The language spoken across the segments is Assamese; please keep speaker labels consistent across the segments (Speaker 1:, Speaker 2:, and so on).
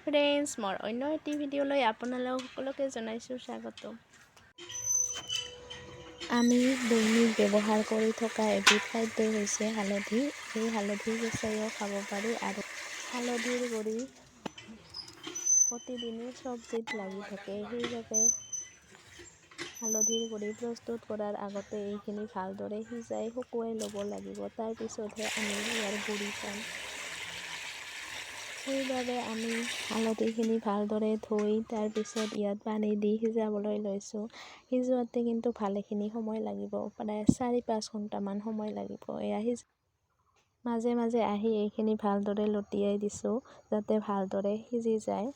Speaker 1: ফ্ৰেণ্ডছ, মোৰ অন্য এটি ভিডিঅ'লৈ আপোনালোক সকলোকে জনাইছোঁ স্বাগতম। আমি দৈনিক ব্যৱহাৰ কৰি থকা এবিধ খাদ্য হৈছে হালধি। এই হালধি কেঁচাইও খাব পাৰি আৰু হালধিৰ গুড়ি প্ৰতিদিনে চব্জিত লাগি থাকে। সেইবাবে হালধিৰ গুড়ি প্ৰস্তুত কৰাৰ আগতে এইখিনি ভালদৰে সিজাই শুকুৱাই ল'ব লাগিব। তাৰ পিছতহে আমি ইয়াৰ গুড়ি পাম। সেইবাবে আমি হালধিখিনি ভালদৰে ধুই তাৰপিছত ইয়াত পানী দি সিজাবলৈ লৈছোঁ। সিজোৱাতে কিন্তু ভালেখিনি সময় লাগিব, প্ৰায় 4-5 ঘণ্টামান সময় লাগিব। এয়া মাজে মাজে আহি এইখিনি ভালদৰে লটিয়াই দিছোঁ যাতে ভালদৰে সিজি যায়।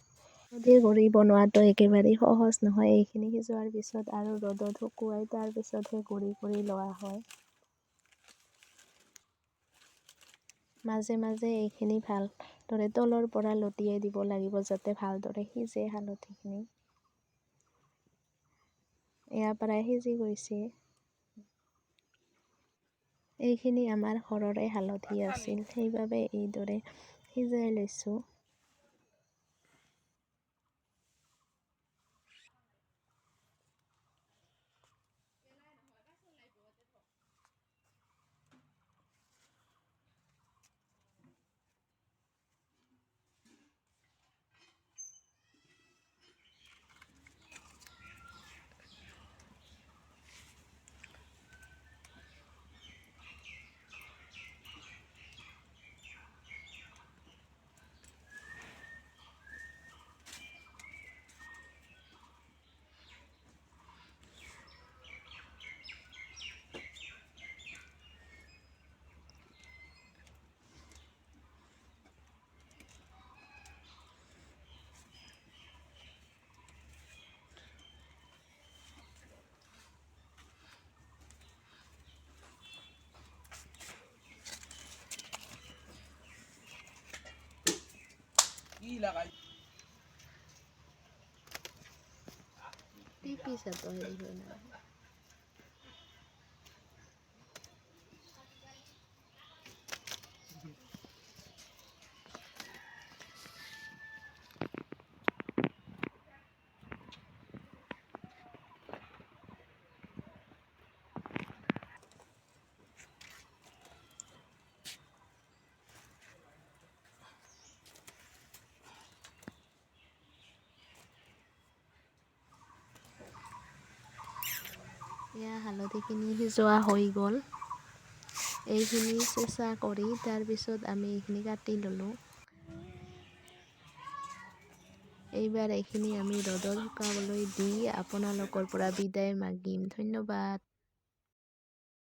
Speaker 1: হালধিৰ গুড়ি বনোৱাটো একেবাৰে সহজ নহয়। এইখিনি সিজোৱাৰ পিছত আৰু ৰ'দত শুকুৱাই তাৰপিছতহে গুড়ি কৰি লোৱা হয়। মাজে মাজে এইখিনি ভালদৰে তলৰ পৰা লটিয়াই দিব লাগিব যাতে ভালদৰে সিজে হালধিখিনি। এয়া প্ৰায় সিজি গৈছে। এইখিনি আমাৰ ঘৰৰে হালধি আছিল, সেইবাবে এইদৰে সিজাই লৈছোঁ। এয়া হালধিখিনি সিজোৱা হৈ গ'ল। এইখিনি চেঁচা কৰি তাৰপিছত আমি এইখিনি কাটি ল'লোঁ। এইবাৰ এইখিনি আমি ৰ'দত শুকাবলৈ দি আপোনালোকৰ পৰা বিদায় মাগিম। ধন্যবাদ।